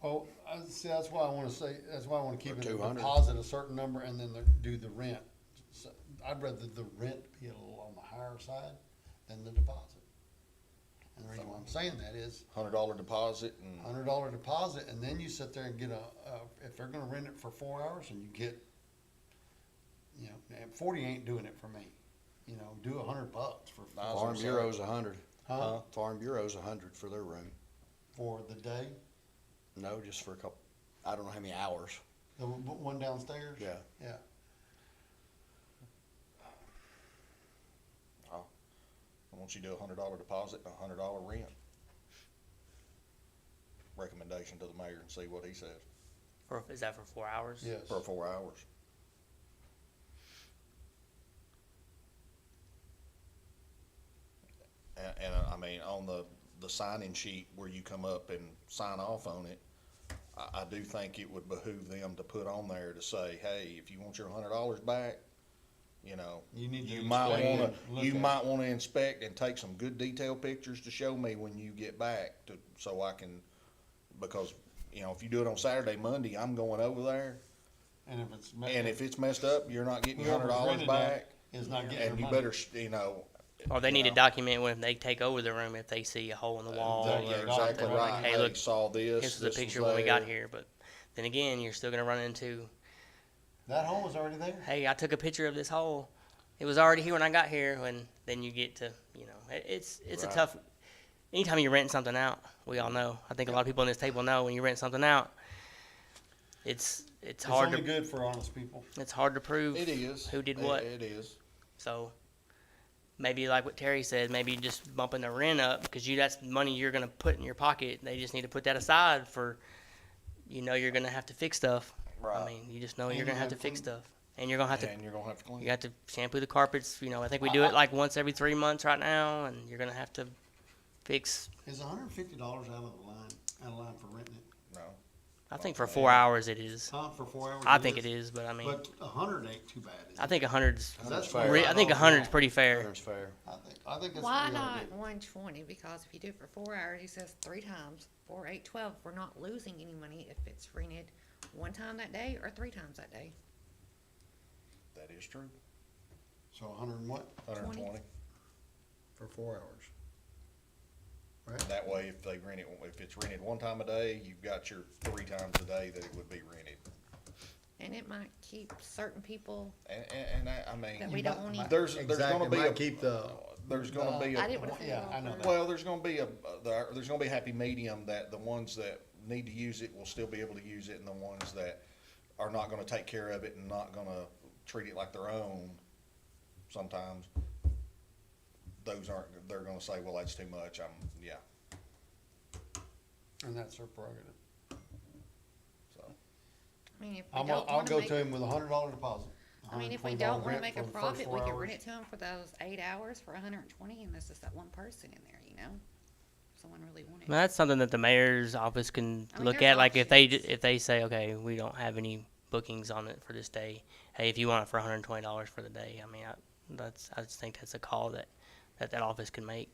oh, see, that's why I wanna say, that's why I wanna keep Or it a 200. deposit a certain number and then do the rent. So I'd rather the rent be a little on the higher side than the deposit. And the reason why I'm saying that is $100 deposit and, $100 deposit, and then you sit there and get if they're gonna rent it for 4 hours and you get, and 40 ain't doing it for me. Do $100 for, I was Farm gonna say- Bureau's 100. huh? Farm Bureau's 100 for their room. For the day, No, just for a couple, I don't know how many hours. the one downstairs? Yeah. Yeah. I want you to do $100 deposit and $100 rent. Recommendation to the mayor and see what he says is that for 4 hours? Yes. for 4 hours. And I mean, on the sign-in sheet where you come up and sign off on it, I do think it would behoove them to put on there to say, hey, if you want your $100 back, you know, You need to you might inspect wanna, and look you at it. might wanna inspect and take some good detailed pictures to show me when you get back to, so I can, because, you know, if you do it on Saturday, Monday, I'm going over there, And if it's. and if it's messed up, you're not getting your $100 Whoever's rented back. that is not getting their And you money. better, you know. Or they you need to know, document when they take over the room if they see a hole in the wall Exactly. or Yeah, something. exactly Like, right. hey, look, Saw this. this is a this picture was when we got there. here. But then again, you're still gonna run into, That hole was already there. hey, I took a picture of this hole. It was already here when I got here. When then you get to, it's Right. a tough. Anytime you're renting something out, we all know. I think a lot of people on this table know when you rent something out, it's It's hard only to good for honest people. it's hard to prove It is. who did what. It is. So maybe like what Terry said, maybe just bumping the rent up because that's money you're gonna put in your pocket. They just need to put that aside for, you're gonna have to fix stuff. Right. I mean, you just know And you're you gonna have to gotta fix clean. stuff, and you're gonna have to And you're gonna have to clean. you got to shampoo the carpets. I think we do it like once every 3 months right now, and you're gonna have to fix. Is $150 out of line for renting it? No. I think for 4 hours it is. Huh, for 4 hours? I think it is, but I mean, But 100 ain't too bad, is I it? think 100's. That's fair. fair. I think 100's pretty fair. That's fair. I think it's. Why really not good. 120? Because if you do it for 4 hours, he says 3 times, 4, 8, 12. We're not losing any money if it's rented 1 time that day or 3 times that day. That is true. So 100 and what? 120. For 4 hours. Right? That way, if they rent it, if it's rented 1 time a day, you've got your 3 times a day that it would be rented. And it might keep certain people And I mean, that we don't want to. there's gonna be Might a, keep the. there's gonna be I a, didn't want to say Yeah, I know that. well, there's gonna be a happy medium that the ones that need to use it will still be able to use it, and the ones that are not gonna take care of it and not gonna treat it like their own, sometimes, they're gonna say, well, that's too much, yeah, And that's their prerogative. so. I mean, if we I'll don't go want to make. to him with $100 deposit. I mean, if we $120 don't want to rent make a for the first profit, 4 we could hours. rent it to them for those 8 hours for 120, and there's just that one person in there, Someone really wanted. That's something that the mayor's office can I mean, look there's at. Like if options. they say, okay, we don't have any bookings on it for this day. Hey, if you want it for $120 for the day, I mean, I just think that's a call that office can make.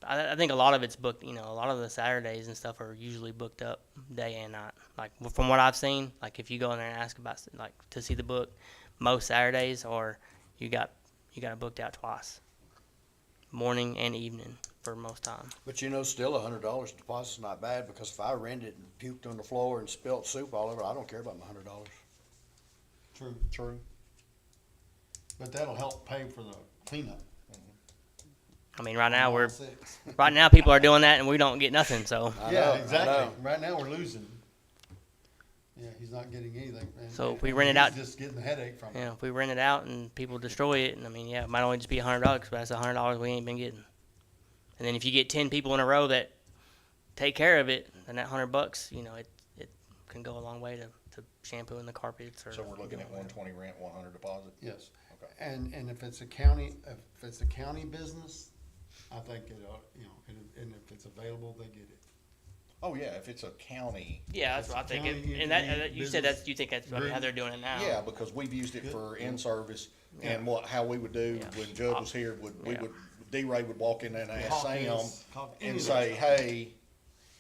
I think a lot of it's booked. A lot of the Saturdays and stuff are usually booked up day and night. Like from what I've seen, like if you go in there and ask about like to see the book, most Saturdays or you got it booked out twice, morning and evening for most time. But still $100 deposit's not bad, because if I rented it and puked on the floor and spilt soup all over, I don't care about my $100. True. True. But that'll help pay for the cleanup. I mean, right now on we're all 6. right now people are doing that and we don't get nothing. So I Yeah, know, exactly. I know. Right now, we're losing. Yeah, he's not getting anything. So if we and rent it he's out- just getting the headache from it. if we rent it out and people destroy it, and I mean, yeah, it might only just be $100, but that's $100 we ain't been getting. And then if you get 10 people in a row that take care of it, then that $100, it can go a long way to shampooing the carpets. Or So we're looking doing at whatever. 120 rent, 100 deposit? Yes. Okay. And if it's a county business, I think and if it's available, they get it. Oh, yeah, if it's a county, Yeah, that's what I think. County And that union you said business you think that's how they're doing it now. yeah, because we've used it Good. for in-service, and how we would do Yeah. when Judd was here, Yeah. D-Ray would walk in and ask Call Sam this, call any and of say, that stuff. hey,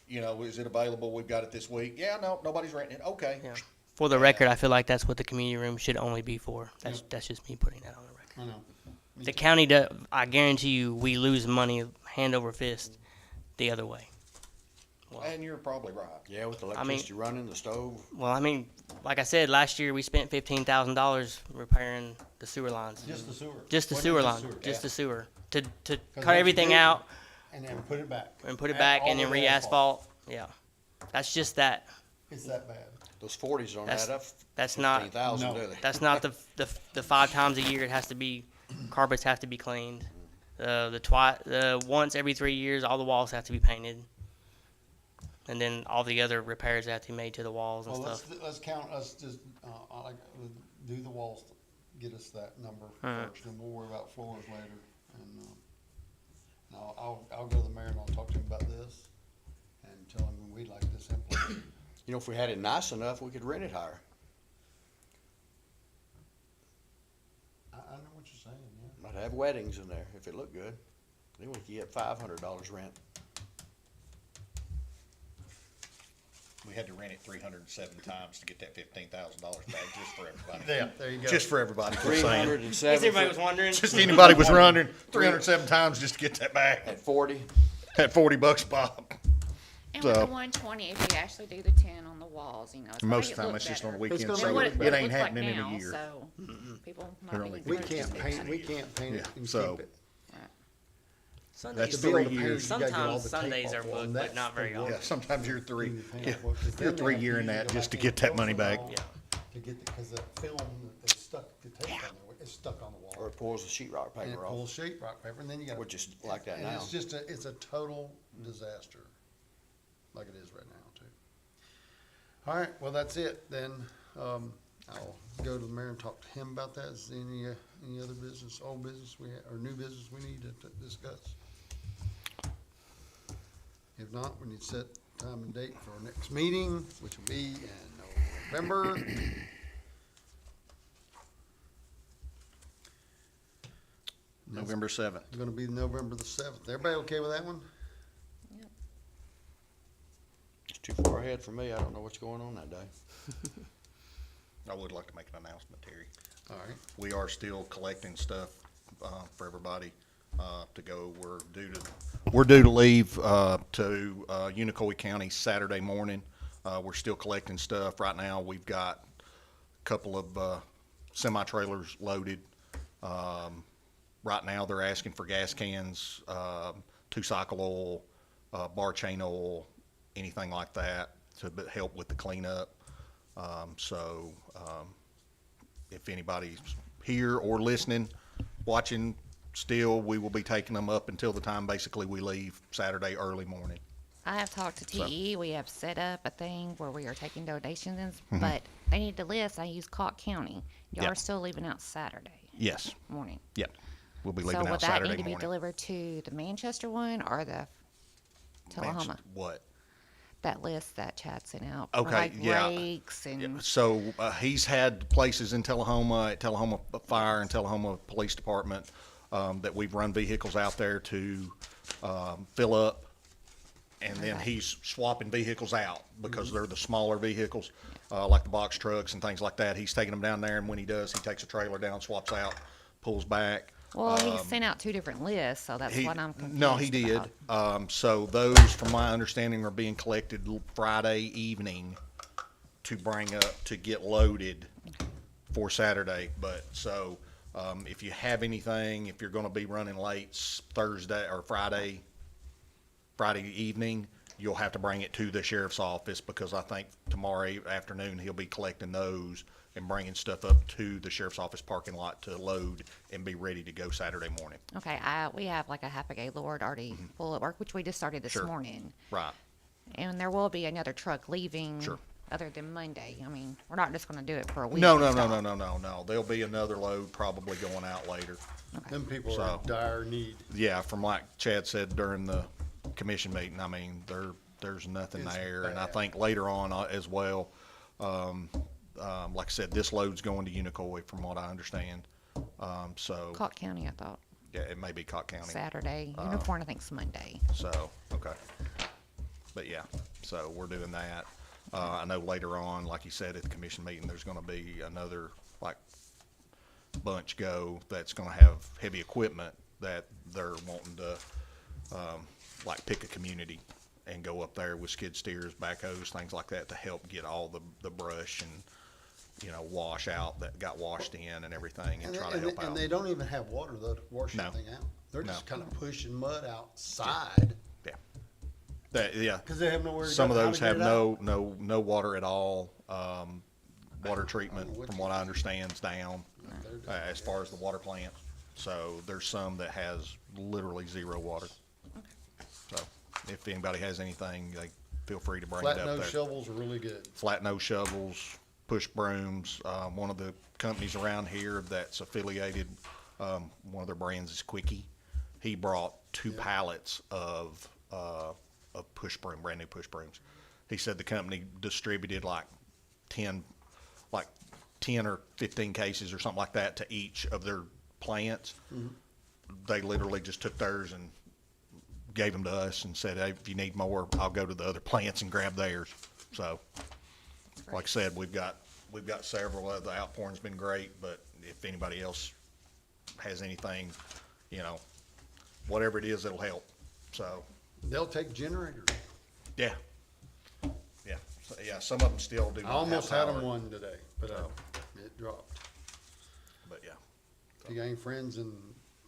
is it available? We've got it this week. Yeah, no, nobody's renting it. Okay. Yeah. For the record, I feel like that's what the community room should only be for. That's just me putting that on the record. I know. Me The too. county does. I guarantee you, we lose money hand over fist the other way. And you're probably right. Yeah, with the mean- electricity running, the stove. Well, I mean, like I said, last year we spent $15,000 repairing the sewer lines. Just the sewer. Just the Wasn't sewer it line. sewer? Just Yeah. the sewer. To once cut you everything do- out And then put it back. and put it Add back all and then of the re-asphalt. Yeah. That's just that. It's that bad. Those 40s don't That's- add up That's not. 15,000, No. do they? That's not the 5 times a year it has to be. Carpets have to be cleaned. The once every 3 years, all the walls have to be painted. And then all the other repairs have to be made to the walls and Well, stuff. let's just, do the walls, get us that number Alright. first, and we'll worry about floors later. And, I'll go to the mayor and I'll talk to him about this and tell him we'd like this implemented. If we had it nice enough, we could rent it higher. you're saying, yeah. Might have weddings in there if it looked good. Then we could get $500 rent. We had to rent it 307 times to get that $15,000 back just for everybody. Yeah, there you go. Just for everybody. Just Three saying. hundred and In case seven everybody was wondering. Just anybody was running 307 times just to get that back at 40. at $40 a pop. And with the So- 120, if you actually do the 10 on the walls, you know, it's gonna Most make of the it time, look it's just on the better weekend, gonna so than what it what ain't looks like happening in now, a year. So people They're not only- being We encouraged to can't do paint, that. we can't paint it Yeah, and so- keep it. Sundays, That's To be able to 3 paint, years. you gotta get all sometimes the tape Sundays off are of them. booked, That's but not the very work. often. Yeah, sometimes you're three. You paint Yeah, it, 'cause then you're they 3 have year to in use that it just to like get that money back. wall To get, because that film is stuck, the tape on there, it's stuck on the wall. Or it pulls the sheetrock And it paper off, pulls sheetrock paper, and then you gotta. which is like that and now. it's just it's a total disaster, like it is right now too. All right, well, that's it, then, I'll go to the mayor and talk to him about that. Is there any other business, old business or new business we need to discuss? If not, we need to set time and date for our next meeting, which will be in November. November 7th. It's gonna be November the 7th. Everybody okay with that one? It's too far ahead for me. I don't know what's going on that day. I would like to make an announcement, Terry. All right. We are still collecting stuff for everybody to go. We're due to leave to Unicoi County Saturday morning. We're still collecting stuff. Right now, we've got a couple of semi-trailers loaded. Right now, they're asking for gas cans, two-cycle oil, bar chain oil, anything like that to help with the cleanup. If anybody's here or listening, watching still, we will be taking them up until the time basically we leave Saturday early morning. I have talked to So- TE. We have set up a thing where we are taking donations, Mm-hmm. but they need to list. I use Cott County. Y'all Yep. are still leaving out Saturday Yes, morning. yep. We'll be So leaving would out that Saturday need to be morning. delivered to the Manchester one or the Tullahoma? What? That list that Chad sent out. Okay, for like yeah. rakes and So he's had places in Tullahoma, at Tullahoma Fire and Tullahoma Police Department, that we've run vehicles out there to fill up. And then Okay. he's swapping vehicles out because they're the smaller vehicles, like the box trucks and things like that. He's taking them down there, and when he does, he takes a trailer down, swaps out, pulls back. well, he sent out two different lists, so that's He- what I'm confused No, he did. about. So those, from my understanding, are being collected Friday evening to bring up, to get loaded for Saturday. But, so, if you have anything, if you're gonna be running late Thursday or Friday evening, you'll have to bring it to the sheriff's office, because I think tomorrow afternoon he'll be collecting those and bringing stuff up to the sheriff's office parking lot to load and be ready to go Saturday morning. Okay, we have like a half a Gaylord already full of work, which we just started this Mm-hmm. Sure. morning. Right. And there will be another truck leaving. Sure. Other than Monday. I mean, we're not just gonna do it for a week. No, and no, no, stop. no. There'll be another load probably going out later. Them people are in So- dire need. Yeah, from like Chad said during the commission meeting, I mean, there's nothing It's there. And I bad. think later on as well, like I said, this load's going to Unicoi from what I understand. So, Cott County, I thought, yeah, it may be Cott County. Saturday. Unicorn, I think's Monday. So, okay. But yeah, so we're doing that. I know later on, like you said, at the commission meeting, there's gonna be another, like, bunch go that's gonna have heavy equipment that they're wanting to, like, pick a community and go up there with skid steers, backhoes, things like that to help get all the brush and, you know, wash out that got washed in and everything and try to help And out. they don't even have water though to wash No. anything out. They're just No. kind of pushing mud outside Yeah. That, yeah. because they have nowhere to go. Some of how to those get have it out. no water at all. Water treatment, which from what I understand, is down They're just- as far as the water plant. So there's some that has literally zero water. So if anybody has anything, they feel free to bring it Flat up nose there. shovels are really good. Flat nose shovels, push brooms. One of the companies around here that's affiliated, one of their brands is Quickie. He brought two pallets of push broom, brand new push brooms. He said the company distributed like 10 or 15 cases or something like that to each of their plants. They literally just took theirs and gave them to us and said, hey, if you need more, I'll go to the other plants and grab theirs. So, like I said, we've got several. The outpouring's been great, but if anybody else has anything, you know, whatever it is, it'll help. So, They'll take generators. yeah. Yeah, so, yeah, some of them still do I not have almost had power, them one today, but it dropped. but yeah. If you got any friends in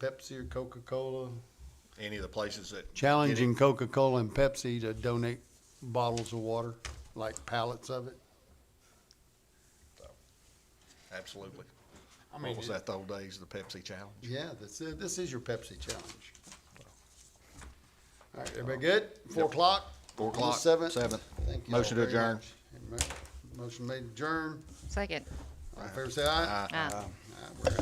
Pepsi or Coca-Cola, Any of the places that. get challenging it- Coca-Cola and Pepsi to donate bottles of water, like pallets of it. Absolutely. I mean, What was that, the old days, the Pepsi challenge? Yeah, this is your Pepsi challenge. All right, everybody good? 4 o'clock? 4 On the o'clock, 7th? 7th. Thank you all Motion to very adjourn. much. Motion made adjourn. Second. All in favor say aye. Aye. Ah. All right, we're out.